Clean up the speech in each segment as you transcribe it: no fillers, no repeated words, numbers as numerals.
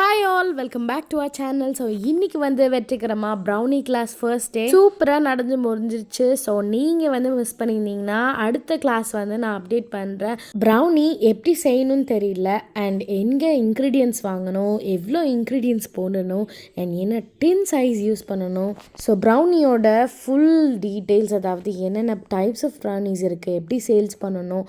Hi all, welcome back to our channel. So இன்றைக்கி வந்து வெற்றிகரமாக ப்ரௌனி கிளாஸ் ஃபர்ஸ்ட் டே சூப்பராக நடந்து முடிஞ்சிருச்சு. ஸோ நீங்கள் வந்து மிஸ் பண்ணியிருந்தீங்கன்னா அடுத்த கிளாஸ் வந்து நான் அப்டேட் பண்ணுறேன். ப்ரௌனி எப்படி செய்யணும்னு தெரியல, அண்ட் எங்கே இன்க்ரீடியன்ட்ஸ் வாங்கணும், எவ்வளோ இன்க்ரீடியன்ட்ஸ் போடணும், அண்ட் என்ன டின் சைஸ் யூஸ் பண்ணணும். ஸோ ப்ரௌனியோட ஃபுல் டீட்டெயில்ஸ், அதாவது என்னென்ன டைப்ஸ் ஆஃப் ப்ரௌனிஸ் இருக்குது, எப்படி சேல்ஸ் பண்ணணும்,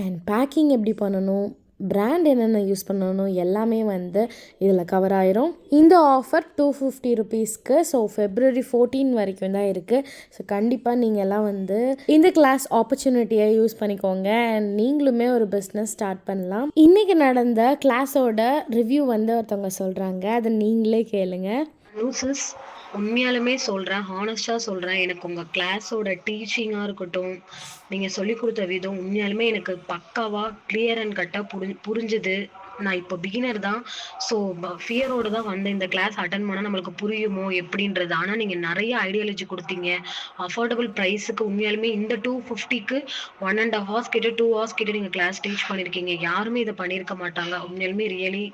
அண்ட் பேக்கிங் எப்படி பண்ணணும், பிராண்ட் என்னென்ன யூஸ் பண்ணணும், எல்லாமே வந்து இதில் கவர் ஆயிரும். இந்த ஆஃபர் 250 ருபீஸ்க்கு. ஸோ February 14 வரைக்கும் தான் இருக்குது. ஸோ கண்டிப்பாக நீங்கள் எல்லாம் வந்து இந்த கிளாஸ் ஆப்பர்ச்சுனிட்டியை யூஸ் பண்ணிக்கோங்க, அண்ட் நீங்களுமே ஒரு பிஸ்னஸ் ஸ்டார்ட் பண்ணலாம். இன்றைக்கி நடந்த கிளாஸோட ரிவ்யூ வந்து ஒருத்தவங்க சொல்கிறாங்க, அதை நீங்களே கேளுங்க. நியூஸஸ் உண்மையாலுமே சொல்கிறேன், ஹானஸ்டாக சொல்கிறேன். எனக்கு உங்கள் கிளாஸோட டீச்சிங்காக இருக்கட்டும், நீங்கள் சொல்லிக் கொடுத்த விதம் உண்மையாலுமே எனக்கு பக்காவாக கிளியர் அண்ட் கட்டாக புரிஞ்சுது. நான் இப்போ பிகினர் தான். ஸோ ஃபியரோடு தான் வந்து இந்த கிளாஸ் அட்டன் பண்ணால் நம்மளுக்கு புரியுமோ எப்படின்றது. ஆனால் நீங்கள் நிறைய ஐடியாலஜி கொடுத்தீங்க. அஃபோர்டபுள் ப்ரைஸுக்கு உண்மையாலுமே இந்த 250க்கு 1.5 hours கிட்ட 2 hours கிட்ட நீங்கள் கிளாஸ் டீச் பண்ணியிருக்கீங்க. யாருமே இதை பண்ணியிருக்க மாட்டாங்க. உண்மையாலுமே really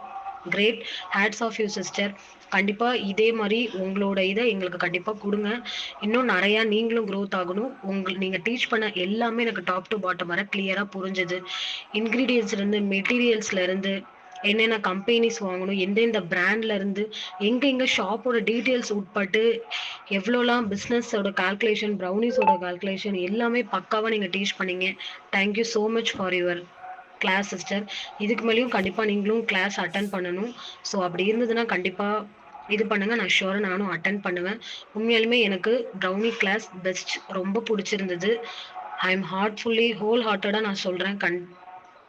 great. Hats off you sister. கண்டிப்பாக இதே மாதிரி உங்களோட இதை எங்களுக்கு கண்டிப்பாக கொடுங்க. இன்னும் நிறையா நீங்களும் க்ரோத் ஆகணும். நீங்கள் டீச் பண்ண எல்லாமே எனக்கு டாப் டு பாட்டம் வர கிளியராக புரிஞ்சுது. இன்க்ரீடியன்ஸ்லேருந்து மெட்டீரியல்ஸ்லேருந்து என்னென்ன கம்பெனிஸ் வாங்கணும், எந்தெந்த பிராண்ட்லேருந்து எங்கே ஷாப்போட டீட்டெயில்ஸ் உட்பட்டு எவ்வளோலாம் பிஸ்னஸோட கால்குலேஷன், ப்ரௌனிஸோட கால்குலேஷன் எல்லாமே பக்காவாக நீங்கள் டீச் பண்ணீங்க. Thank you so much for your class sister. இதுக்கு மேலேயும் கண்டிப்பாக நீங்களும் கிளாஸ் அட்டன் பண்ணணும். ஸோ அப்படி இருந்ததுன்னா கண்டிப்பாக இது பண்ணுங்கள். நான் ஷுவராக நானும் அட்டன் பண்ணுவேன். உண்மையாலுமே எனக்கு ப்ரௌனி கிளாஸ் பெஸ்ட், ரொம்ப பிடிச்சிருந்தது. ஐ எம் ஹோல் ஹார்ட்டடாக நான் சொல்கிறேன்.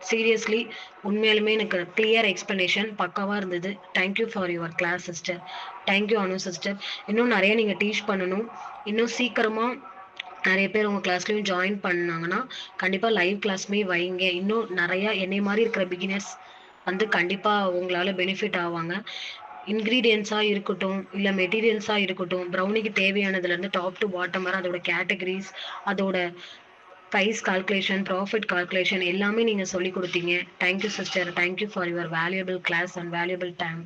சீரியஸ்லி உண்மையாலுமே எனக்கு கிளியர் எக்ஸ்ப்ளனேஷன் பக்காவாக இருந்தது. Thank you for your class sister. Thank you Anu sister. இன்னும் நிறைய நீங்கள் டீச் பண்ணணும். இன்னும் சீக்கிரமாக நிறைய பேர் உங்கள் கிளாஸ்லேயும் ஜாயின் பண்ணாங்கன்னா கண்டிப்பாக லைவ் கிளாஸுமே வைங்க. இன்னும் நிறையா என்னை மாதிரி இருக்கிற பிகினர்ஸ் வந்து கண்டிப்பாக உங்களால் பெனிஃபிட் ஆவாங்க. இன்க்ரீடியன்ஸாக இருக்கட்டும், இல்லை மெட்டீரியல்ஸாக இருக்கட்டும், ப்ரௌனிக்கு தேவையானதுலேருந்து டாப் டு பாட்டம் வர அதோட கேட்டகரிஸ், அதோட ப்ரைஸ் கால்குலேஷன், ப்ராஃபிட் கால்குலேஷன் எல்லாமே நீங்கள் சொல்லி கொடுத்தீங்க. Thank you sister. Thank you for your valuable class and valuable time.